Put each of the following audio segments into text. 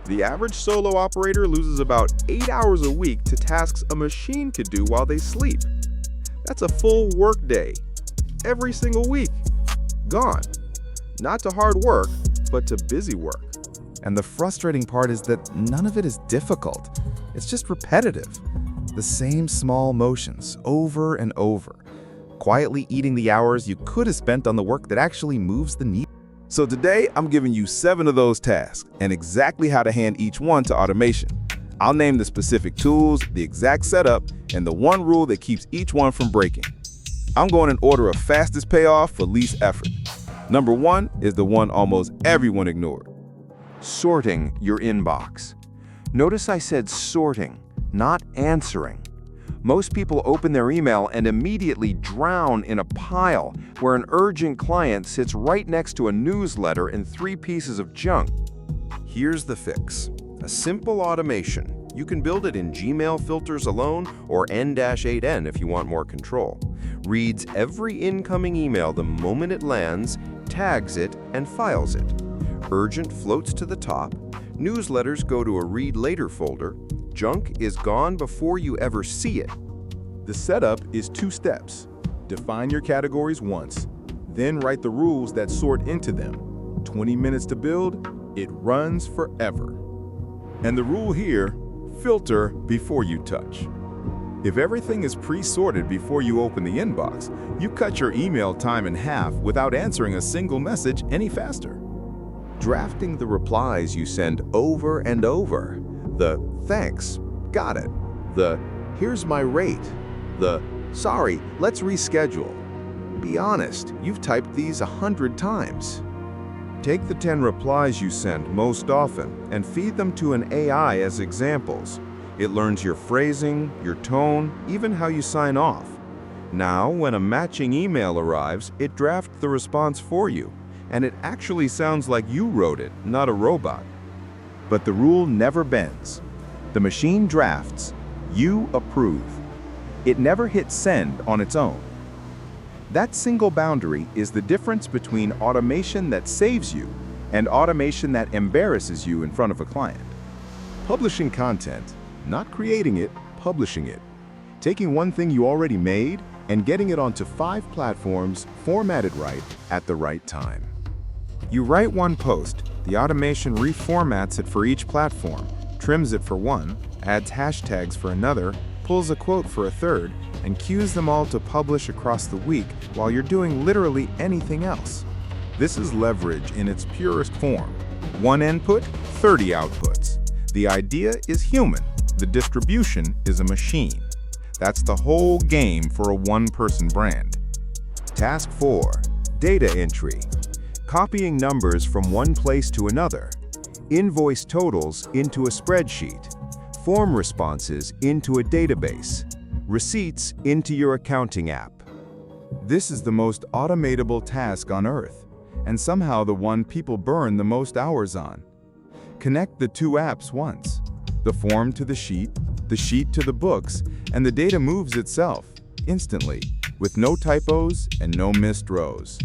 The average solo operator loses about 8 hours a week to tasks a machine could do while they sleep. That's a full work day, every single week. Gone. Not to hard work, but to busy work. And the frustrating part is that none of it is difficult. It's just repetitive. The same small motions over and over, quietly eating the hours you could have spent on the work that actually moves the needle. So today, I'm giving you 7 of those tasks and exactly how to hand each one to automation. I'll name the specific tools, the exact setup, and the one rule that keeps each one from breaking. I'm going in order of fastest payoff for least effort. Number 1 is the one almost everyone ignored. Sorting your inbox. Notice I said sorting, not answering. Most people open their email and immediately drown in a pile where an urgent client sits right next to a newsletter and 3 pieces of junk. Here's the fix. A simple automation. You can build it in Gmail filters alone or N-8N if you want more control. Reads every incoming email the moment it lands, tags it, and files it. Urgent floats to the top. Newsletters go to a read later folder. Junk is gone before you ever see it. The setup is 2 steps. Define your categories once, then write the rules that sort into them. 20 minutes to build, it runs forever. And the rule here, filter before you touch. If everything is pre-sorted before you open the inbox, you cut your email time in half without answering a single message any faster. Drafting the replies you send over and over. The thanks, got it. The here's my rate. The sorry, let's reschedule. Be honest, you've typed these 100 times. Take the 10 replies you send most often and feed them to an AI as examples. It learns your phrasing, your tone, even how you sign off. Now, when a matching email arrives, it drafts the response for you, and it actually sounds like you wrote it, not a robot. But the rule never bends. The machine drafts, you approve. It never hits send on its own. That single boundary is the difference between automation that saves you and automation that embarrasses you in front of a client. Publishing content, not creating it, publishing it. Taking one thing you already made and getting it onto 5 platforms, formatted right, at the right time. You write one post, the automation reformats it for each platform, trims it for one, adds hashtags for another, pulls a quote for a third, and cues them all to publish across the week while you're doing literally anything else. This is leverage in its purest form. 1 input, 30 outputs. The idea is human. The distribution is a machine. That's the whole game for a one-person brand. Task 4, data entry. Copying numbers from one place to another. Invoice totals into a spreadsheet. Form responses into a database. Receipts into your accounting app. This is the most automatable task on earth, and somehow the one people burn the most hours on. Connect the 2 apps once. The form to the sheet to the books, and the data moves itself, instantly, with no typos and no missed rows.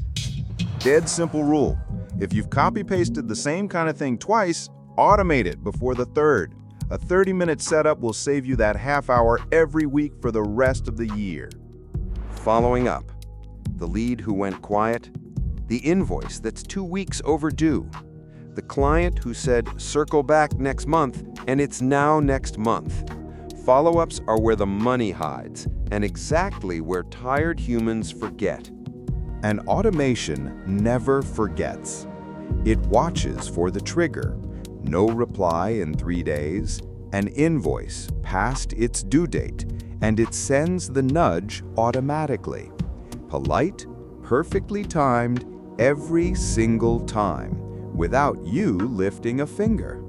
Dead simple rule. If you've copy-pasted the same kind of thing twice, automate it before the 3rd. A 30-minute setup will save you that half hour every week for the rest of the year. Following up. The lead who went quiet. The invoice that's 2 weeks overdue. The client who said, circle back next month, and it's now next month. Follow-ups are where the money hides, and exactly where tired humans forget. And automation never forgets. It watches for the trigger. No reply in 3 days, an invoice past its due date, and it sends the nudge automatically. Polite, perfectly timed, every single time, without you lifting a finger.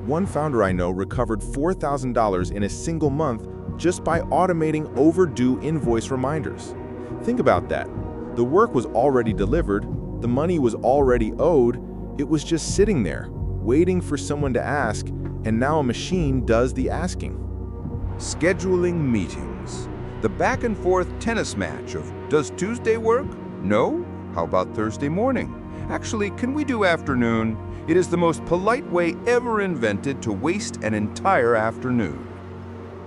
One founder I know recovered $4,000 in a single month just by automating overdue invoice reminders. Think about that. The work was already delivered, the money was already owed, it was just sitting there, waiting for someone to ask, and now a machine does the asking. Scheduling meetings. The back and forth tennis match of, does Tuesday work? No? How about Thursday morning? Actually, can we do afternoon? It is the most polite way ever invented to waste an entire afternoon.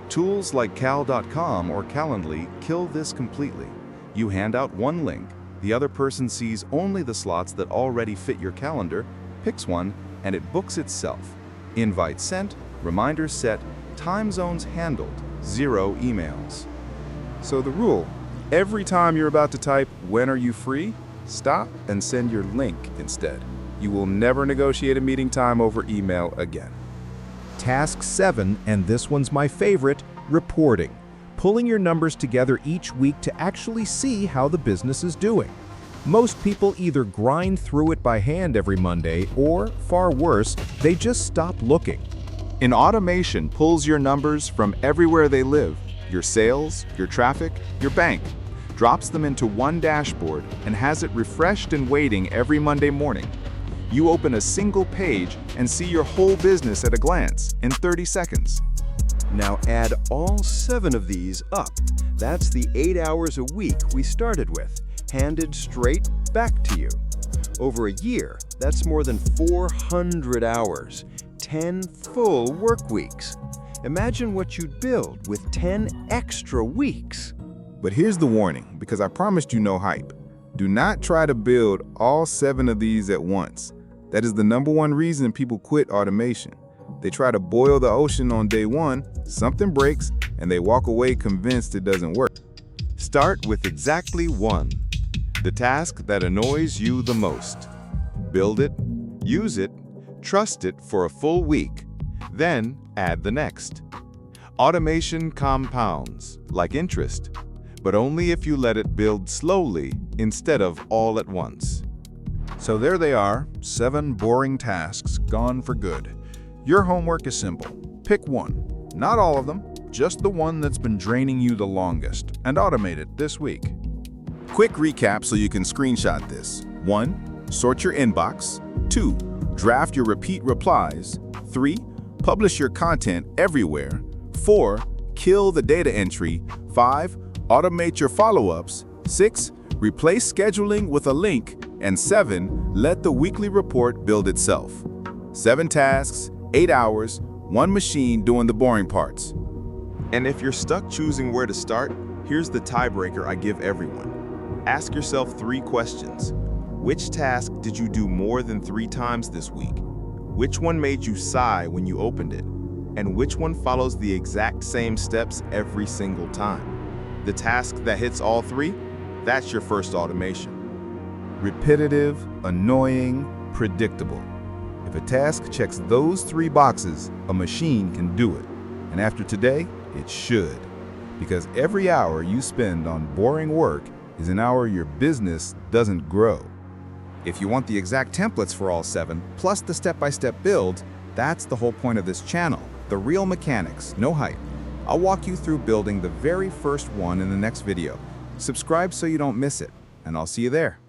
Tools like cal.com or Calendly kill this completely. You hand out one link, the other person sees only the slots that already fit your calendar, picks one, and it books itself. Invite sent, reminders set, time zones handled, 0 emails. So the rule, every time you're about to type, "When are you free?" stop and send your link instead. You will never negotiate a meeting time over email again. Task 7, and this one's my favorite, reporting. Pulling your numbers together each week to actually see how the business is doing. Most people either grind through it by hand every Monday, or, far worse, they just stop looking. An automation pulls your numbers from everywhere they live, your sales, your traffic, your bank, drops them into one dashboard and has it refreshed and waiting every Monday morning. You open a single page and see your whole business at a glance in 30 seconds. Now add all 7 of these up. That's the 8 hours a week we started with, handed straight back to you. Over a year, that's more than 400 hours, 10 full work weeks. Imagine what you'd build with 10 extra weeks. But here's the warning, because I promised you no hype. Do not try to build all 7 of these at once. That is the #1 reason people quit automation. They try to boil the ocean on day 1, something breaks, and they walk away convinced it doesn't work. Start with exactly 1, the task that annoys you the most. Build it, use it, trust it for a full week, then add the next. Automation compounds, like interest, but only if you let it build slowly instead of all at once. So there they are, 7 boring tasks gone for good. Your homework is simple. Pick one, not all of them, just the one that's been draining you the longest, and automate it this week. Quick recap so you can screenshot this. 1. Sort your inbox. 2. Draft your repeat replies. 3. Publish your content everywhere. 4. Kill the data entry. 5. Automate your follow-ups. 6. Replace scheduling with a link. And 7. Let the weekly report build itself. 7 tasks, 8 hours, 1 machine doing the boring parts. And if you're stuck choosing where to start, here's the tiebreaker I give everyone. Ask yourself 3 questions. Which task did you do more than 3 times this week? Which one made you sigh when you opened it? And which one follows the exact same steps every single time? The task that hits all 3? That's your first automation. Repetitive, annoying, predictable. If a task checks those 3 boxes, a machine can do it. And after today, it should. Because every hour you spend on boring work is an hour your business doesn't grow. If you want the exact templates for all 7, plus the step-by-step build, that's the whole point of this channel. The real mechanics, no hype. I'll walk you through building the very first one in the next video. Subscribe so you don't miss it, and I'll see you there.